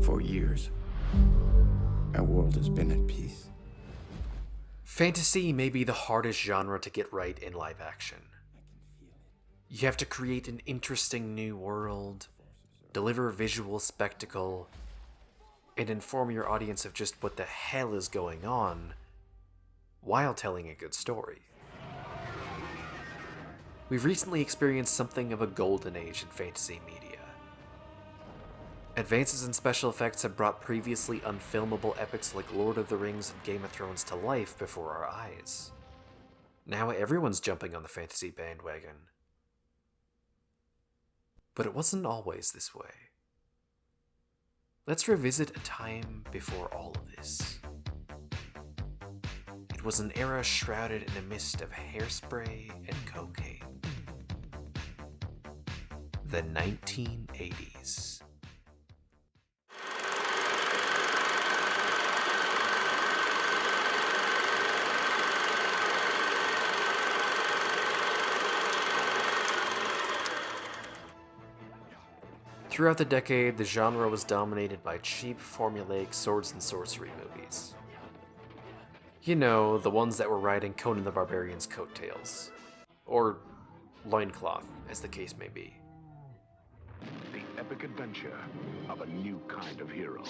For years, our world has been at peace. Fantasy may be the hardest genre to get right in live action. You have to create an interesting new world, deliver visual spectacle, and inform your audience of just what the hell is going on, while telling a good story. We've recently experienced something of a golden age in fantasy media. Advances in special effects have brought previously unfilmable epics like Lord of the Rings and Game of Thrones to life before our eyes. Now everyone's jumping on the fantasy bandwagon. But it wasn't always this way. Let's revisit a time before all of this. It was an era shrouded in a mist of hairspray and cocaine. The 1980s. Throughout the decade, the genre was dominated by cheap, formulaic swords and sorcery movies. You know, the ones that were riding Conan the Barbarian's coattails. Or loincloth, as the case may be. The epic adventure of a new kind of hero.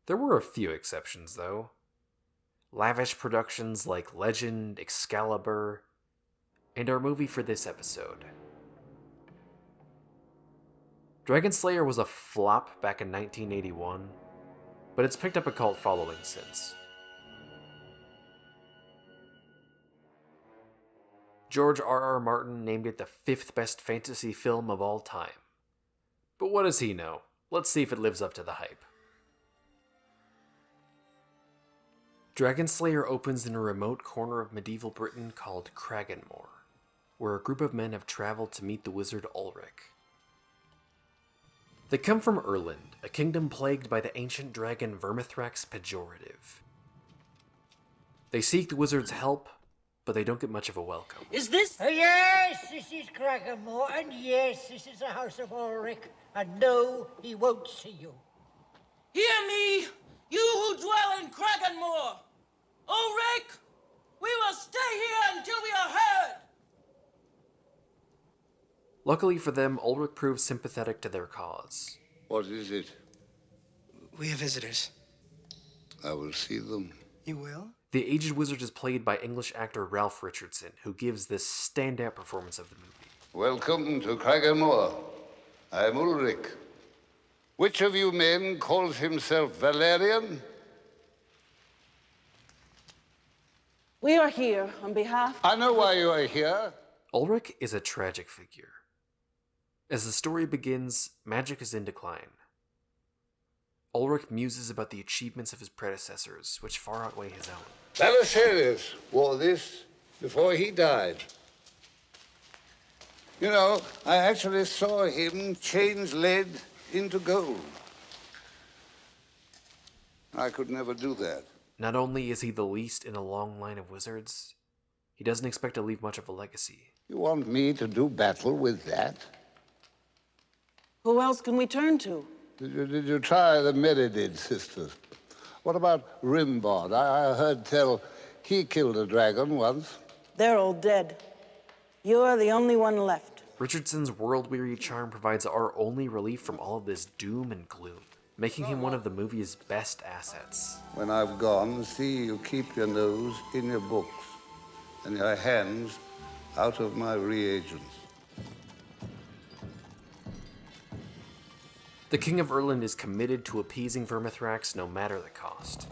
There were a few exceptions, though. Lavish productions like Legend, Excalibur, and our movie for this episode. Dragonslayer was a flop back in 1981, but it's picked up a cult following since. George R.R. Martin named it the 5th best fantasy film of all time. But what does he know? Let's see if it lives up to the hype. Dragonslayer opens in a remote corner of medieval Britain called Kraganmore, where a group of men have traveled to meet the wizard Ulrich. They come from Erland, a kingdom plagued by the ancient dragon Vermithrax Pejorative. They seek the wizard's help, but they don't get much of a welcome. Is this? Yes, this is Kraganmore, and yes, this is the house of Ulrich, and no, he won't see you. Hear me, you who dwell in Kraganmore! Ulrich, we will stay here until we are heard! Luckily for them, Ulrich proves sympathetic to their cause. What is it? We have visitors. I will see them. You will? The aged wizard is played by English actor Ralph Richardson, who gives this standout performance of the movie. Welcome to Kraganmore. I'm Ulrich. Which of you men calls himself Valerian? We are here on behalf... I know why you are here. Ulrich is a tragic figure. As the story begins, magic is in decline. Ulrich muses about the achievements of his predecessors, which far outweigh his own. Belisarius wore this before he died. You know, I actually saw him change lead into gold. I could never do that. Not only is he the least in a long line of wizards, he doesn't expect to leave much of a legacy. You want me to do battle with that? Who else can we turn to? Did you try the Meridid sisters? What about Rimbod? I heard tell he killed a dragon once. They're all dead. You're the only one left. Richardson's world-weary charm provides our only relief from all of this doom and gloom, making him one of the movie's best assets. When I've gone, see you keep your nose in your books and your hands out of my reagents. The King of Erland is committed to appeasing Vermithrax no matter the cost.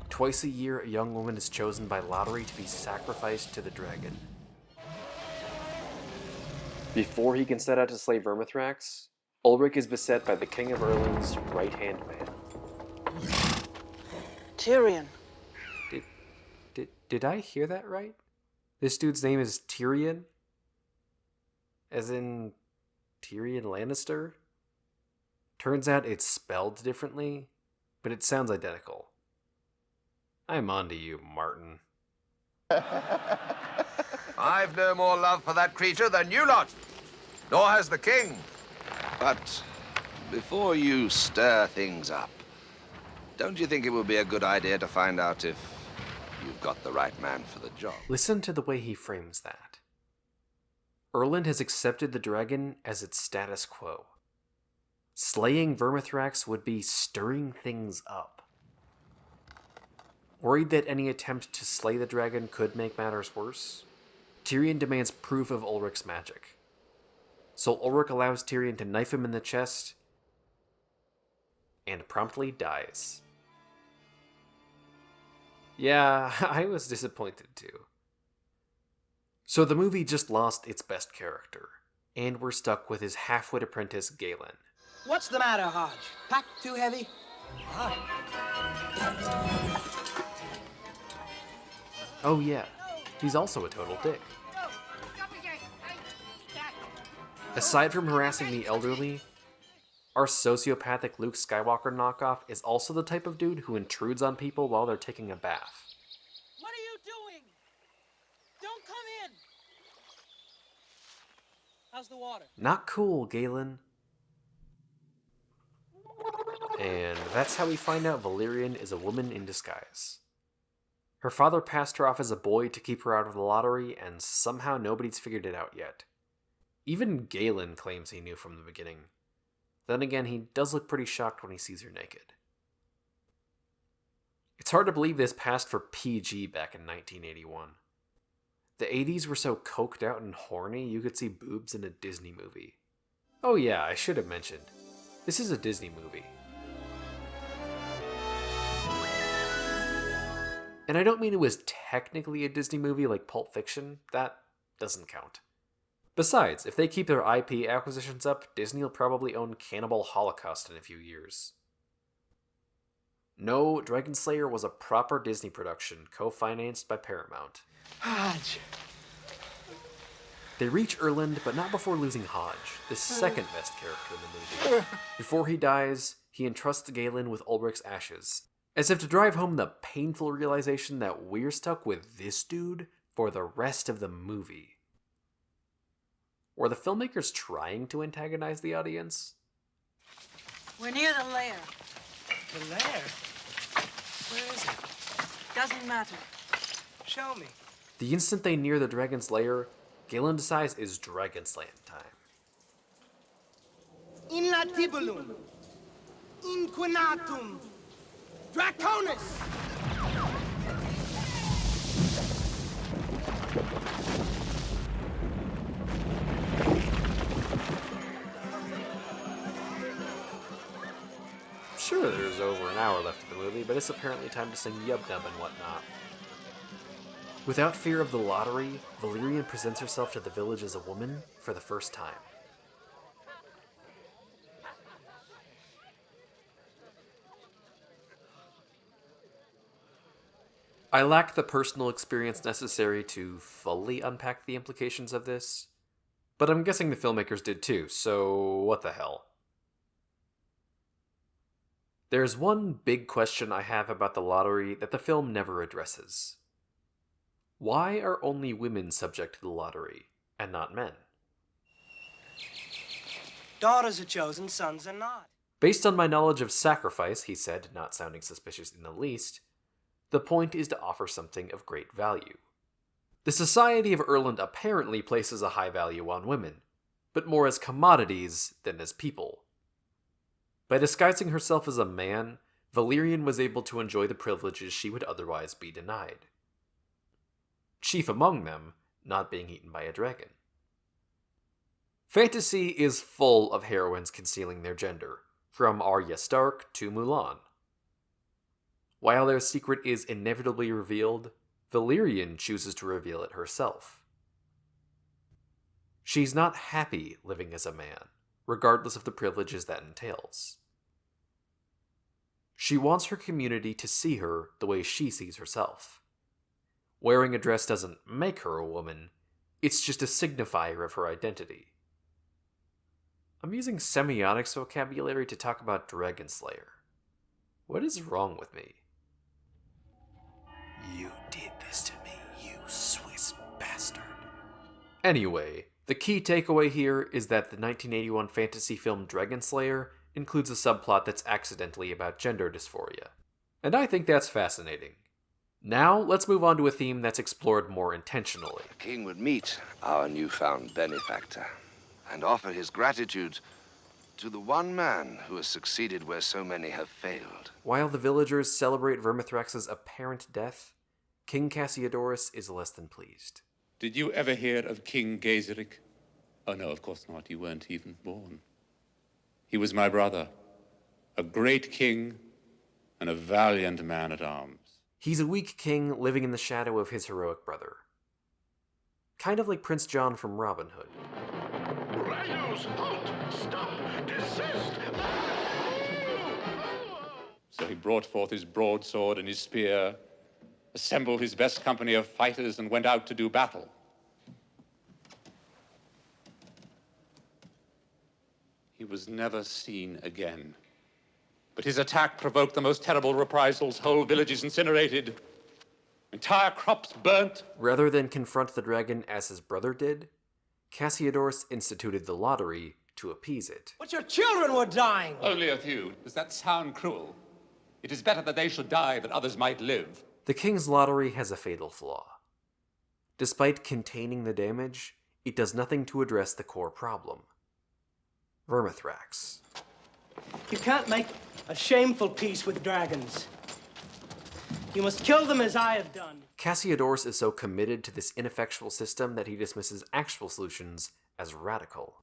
Twice a year, a young woman is chosen by lottery to be sacrificed to the dragon. Before he can set out to slay Vermithrax, Ulrich is beset by the King of Erland's right-hand man. Tyrion. Did I hear that right? This dude's name is Tyrion? As in Tyrion Lannister? Turns out it's spelled differently, but it sounds identical. I'm on to you, Martin. I've no more love for that creature than you lot. Nor has the king. But before you stir things up, don't you think it would be a good idea to find out if you've got the right man for the job? Listen to the way he frames that. Erland has accepted the dragon as its status quo. Slaying Vermithrax would be stirring things up. Worried that any attempt to slay the dragon could make matters worse, Tyrion demands proof of Ulrich's magic. So Ulrich allows Tyrion to knife him in the chest and promptly dies. Yeah, I was disappointed too. So the movie just lost its best character, and we're stuck with his half-wit apprentice Galen. What's the matter, Hodge? Packed too heavy? Oh yeah, he's also a total dick. Aside from harassing the elderly, our sociopathic Luke Skywalker knockoff is also the type of dude who intrudes on people while they're taking a bath. What are you doing? Don't come in. How's the water? Not cool, Galen. And that's how we find out Valyrian is a woman in disguise. Her father passed her off as a boy to keep her out of the lottery, and somehow nobody's figured it out yet. Even Galen claims he knew from the beginning. Then again, he does look pretty shocked when he sees her naked. It's hard to believe this passed for PG back in 1981. The 80s were so coked out and horny you could see boobs in a Disney movie. Oh yeah, I should have mentioned. This is a Disney movie. And I don't mean it was technically a Disney movie like Pulp Fiction. That doesn't count. Besides, if they keep their IP acquisitions up, Disney will probably own Cannibal Holocaust in a few years. No, Dragonslayer was a proper Disney production, co-financed by Paramount. Hodge. They reach Erland, but not before losing Hodge, the second best character in the movie. Before he dies, he entrusts Galen with Ulrich's ashes, as if to drive home the painful realization that we're stuck with this dude for the rest of the movie. Were the filmmakers trying to antagonize the audience? We're near the lair. The lair? Where is it? Doesn't matter. Show me. The instant they near the dragon's lair, Galen decides it's Dragonslaying time. In latibulum. Inquinatum. Draconis! Sure, there's over an hour left of the movie, but it's apparently time to sing Yub Nub and whatnot. Without fear of the lottery, Valyrian presents herself to the village as a woman for the first time. I lack the personal experience necessary to fully unpack the implications of this, but I'm guessing the filmmakers did too, so what the hell. There's one big question I have about the lottery that the film never addresses. Why are only women subject to the lottery, and not men? Daughters are chosen, sons are not. Based on my knowledge of sacrifice, he said, not sounding suspicious in the least, the point is to offer something of great value. The society of Erland apparently places a high value on women, but more as commodities than as people. By disguising herself as a man, Valyrian was able to enjoy the privileges she would otherwise be denied. Chief among them, not being eaten by a dragon. Fantasy is full of heroines concealing their gender, from Arya Stark to Mulan. While their secret is inevitably revealed, Valyrian chooses to reveal it herself. She's not happy living as a man, regardless of the privileges that entails. She wants her community to see her the way she sees herself. Wearing a dress doesn't make her a woman, it's just a signifier of her identity. I'm using semiotics vocabulary to talk about Dragonslayer. What is wrong with me? You did this to me, you Swiss bastard. Anyway, the key takeaway here is that the 1981 fantasy film Dragonslayer includes a subplot that's accidentally about gender dysphoria. And I think that's fascinating. Now, let's move on to a theme that's explored more intentionally. The king would meet our newfound benefactor and offer his gratitude to the one man who has succeeded where so many have failed. While the villagers celebrate Vermithrax's apparent death, King Cassiodorus is less than pleased. Did you ever hear of King Gaiseric? Oh, no, of course not. You weren't even born. He was my brother, a great king and a valiant man at arms. He's a weak king living in the shadow of his heroic brother. Kind of like Prince John from Robin Hood. Rhinos, halt! Stop! Desist! So he brought forth his broadsword and his spear, assembled his best company of fighters, and went out to do battle. He was never seen again. But his attack provoked the most terrible reprisals. Whole villages incinerated, entire crops burnt. Rather than confront the dragon as his brother did, Cassiodorus instituted the lottery to appease it. But your children were dying! Only a few. Does that sound cruel? It is better that they should die that others might live. The king's lottery has a fatal flaw. Despite containing the damage, it does nothing to address the core problem. Vermithrax. You can't make a shameful peace with dragons. You must kill them as I have done. Cassiodorus is so committed to this ineffectual system that he dismisses actual solutions as radical.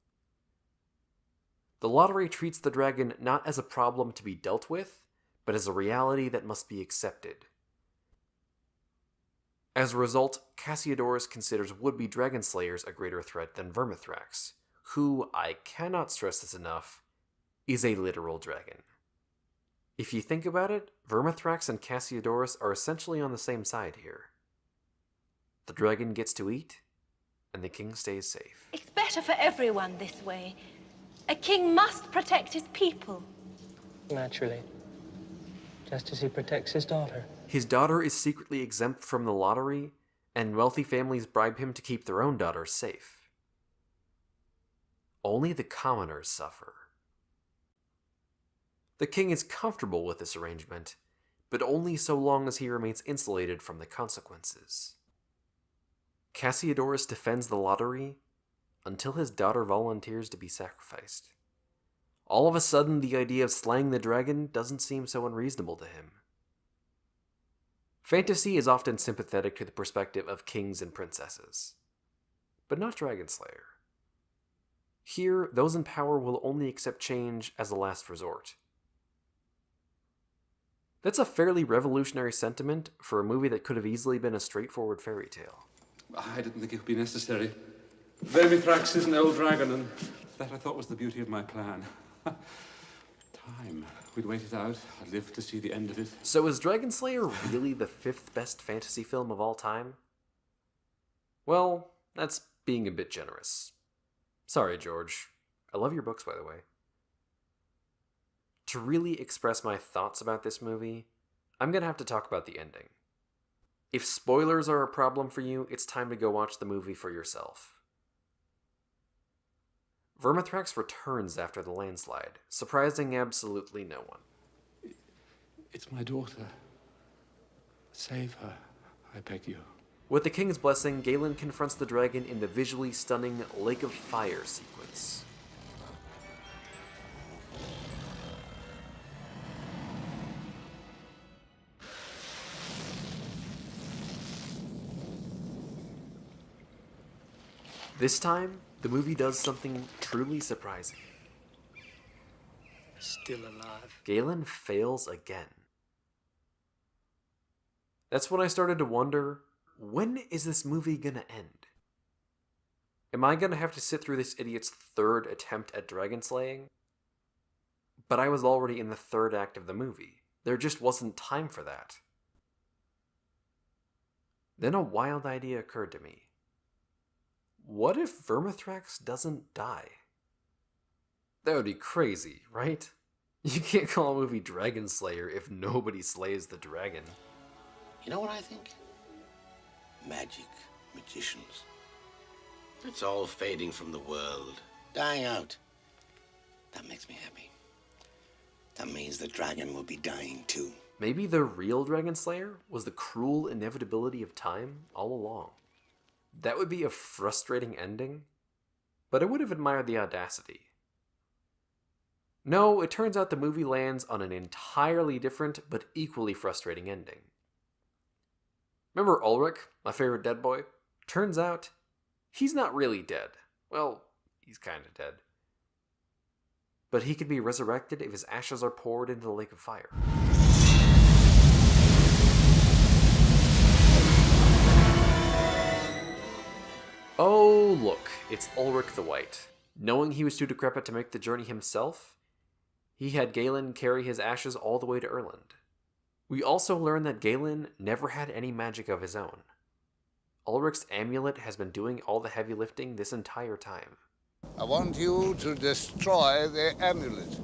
The lottery treats the dragon not as a problem to be dealt with, but as a reality that must be accepted. As a result, Cassiodorus considers would-be Dragonslayers a greater threat than Vermithrax, who, I cannot stress this enough, is a literal dragon. If you think about it, Vermithrax and Cassiodorus are essentially on the same side here. The dragon gets to eat, and the king stays safe. It's better for everyone this way. A king must protect his people. Naturally. Just as he protects his daughter. His daughter is secretly exempt from the lottery, and wealthy families bribe him to keep their own daughters safe. Only the commoners suffer. The king is comfortable with this arrangement, but only so long as he remains insulated from the consequences. Cassiodorus defends the lottery until his daughter volunteers to be sacrificed. All of a sudden, the idea of slaying the dragon doesn't seem so unreasonable to him. Fantasy is often sympathetic to the perspective of kings and princesses, but not Dragonslayer. Here, those in power will only accept change as a last resort. That's a fairly revolutionary sentiment for a movie that could have easily been a straightforward fairy tale. I didn't think it would be necessary. Vermithrax is an old dragon, and that I thought was the beauty of my plan. Time. We'd wait it out. I'd live to see the end of it. So is Dragonslayer really the 5th best fantasy film of all time? Well, that's being a bit generous. Sorry, George. I love your books, by the way. To really express my thoughts about this movie, I'm gonna have to talk about the ending. If spoilers are a problem for you, it's time to go watch the movie for yourself. Vermithrax returns after the landslide, surprising absolutely no one. It's my daughter. Save her, I beg you. With the king's blessing, Galen confronts the dragon in the visually stunning Lake of Fire sequence. This time, the movie does something truly surprising. Still alive. Galen fails again. That's when I started to wonder, when is this movie gonna end? Am I gonna have to sit through this idiot's 3rd attempt at dragon slaying? But I was already in the 3rd act of the movie. There just wasn't time for that. Then a wild idea occurred to me. What if Vermithrax doesn't die? That would be crazy, right? You can't call a movie Dragonslayer if nobody slays the dragon. You know what I think? Magic, magicians. It's all fading from the world, dying out. That makes me happy. That means the dragon will be dying too. Maybe the real Dragonslayer was the cruel inevitability of time all along. That would be a frustrating ending, but I would have admired the audacity. No, it turns out the movie lands on an entirely different but equally frustrating ending. Remember Ulrich, my favorite dead boy? Turns out, he's not really dead. Well, he's kinda dead. But he can be resurrected if his ashes are poured into the lake of fire. Oh, look, it's Ulrich the White. Knowing he was too decrepit to make the journey himself, he had Galen carry his ashes all the way to Erland. We also learn that Galen never had any magic of his own. Ulrich's amulet has been doing all the heavy lifting this entire time. I want you to destroy the amulet.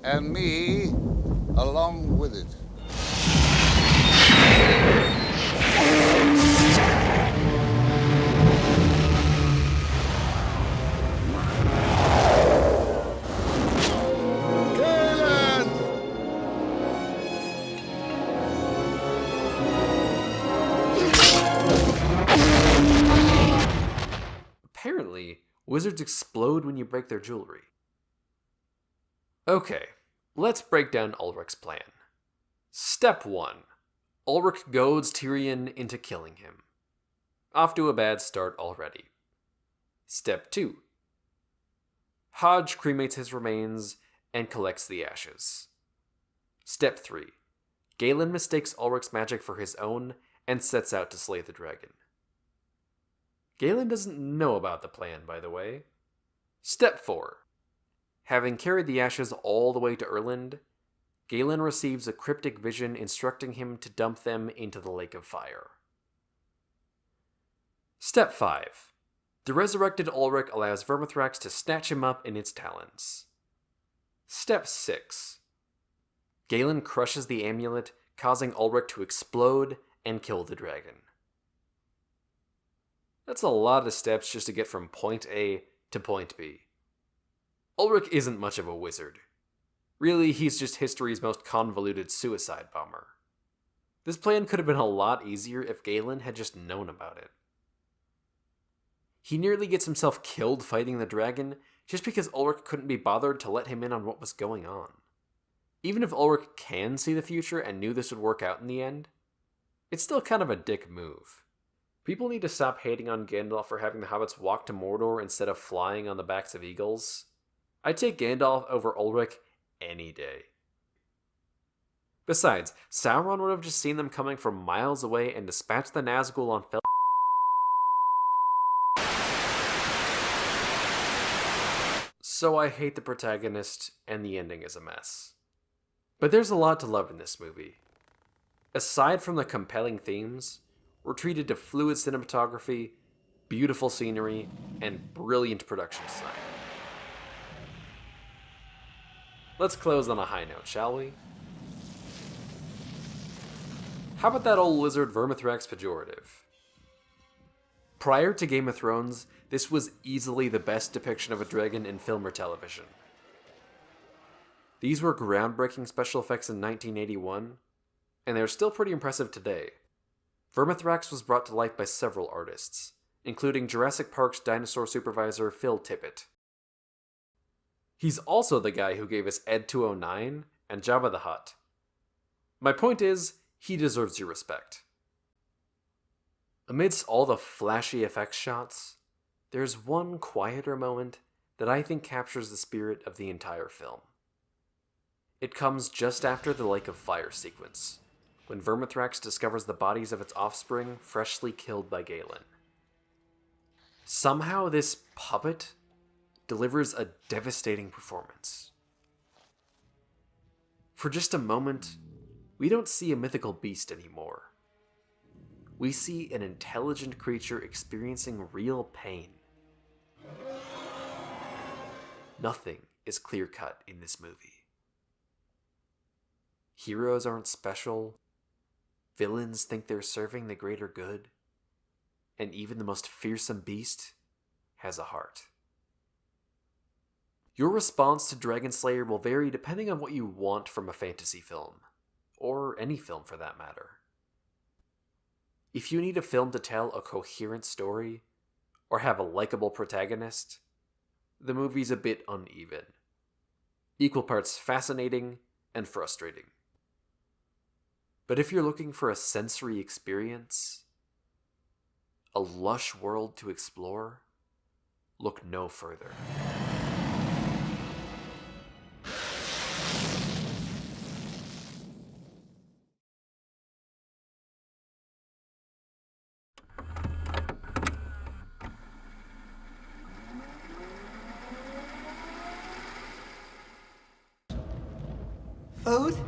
And me along with it. Apparently, wizards explode when you break their jewelry. Okay, let's break down Ulrich's plan. Step 1. Ulrich goads Tyrion into killing him. Off to a bad start already. Step 2. Hodge cremates his remains and collects the ashes. Step 3. Galen mistakes Ulrich's magic for his own and sets out to slay the dragon. Galen doesn't know about the plan, by the way. Step 4. Having carried the ashes all the way to Erland, Galen receives a cryptic vision instructing him to dump them into the lake of fire. Step 5. The resurrected Ulrich allows Vermithrax to snatch him up in its talons. Step 6. Galen crushes the amulet, causing Ulrich to explode and kill the dragon. That's a lot of steps just to get from point A to point B. Ulrich isn't much of a wizard. Really, he's just history's most convoluted suicide bomber. This plan could have been a lot easier if Galen had just known about it. He nearly gets himself killed fighting the dragon just because Ulrich couldn't be bothered to let him in on what was going on. Even if Ulrich can see the future and knew this would work out in the end, it's still kind of a dick move. People need to stop hating on Gandalf for having the hobbits walk to Mordor instead of flying on the backs of eagles. I'd take Gandalf over Ulrich any day. Besides, Sauron would have just seen them coming from miles away and dispatched the Nazgul on Fel. So I hate the protagonist, and the ending is a mess. But there's a lot to love in this movie. Aside from the compelling themes, we're treated to fluid cinematography, beautiful scenery, and brilliant production design. Let's close on a high note, shall we? How about that old lizard Vermithrax pejorative? Prior to Game of Thrones, this was easily the best depiction of a dragon in film or television. These were groundbreaking special effects in 1981, and they're still pretty impressive today. Vermithrax was brought to life by several artists, including Jurassic Park's dinosaur supervisor Phil Tippett. He's also the guy who gave us Ed 209 and Jabba the Hutt. My point is, he deserves your respect. Amidst all the flashy effects shots, there's one quieter moment that I think captures the spirit of the entire film. It comes just after the Lake of Fire sequence, when Vermithrax discovers the bodies of its offspring freshly killed by Galen. Somehow this puppet delivers a devastating performance. For just a moment, we don't see a mythical beast anymore. We see an intelligent creature experiencing real pain. Nothing is clear-cut in this movie. Heroes aren't special. Villains think they're serving the greater good. and even the most fearsome beast has a heart. Your response to Dragonslayer will vary depending on what you want from a fantasy film, or any film for that matter. If you need a film to tell a coherent story, or have a likable protagonist, the movie's a bit uneven. Equal parts fascinating and frustrating. But if you're looking for a sensory experience, a lush world to explore, look no further. Food?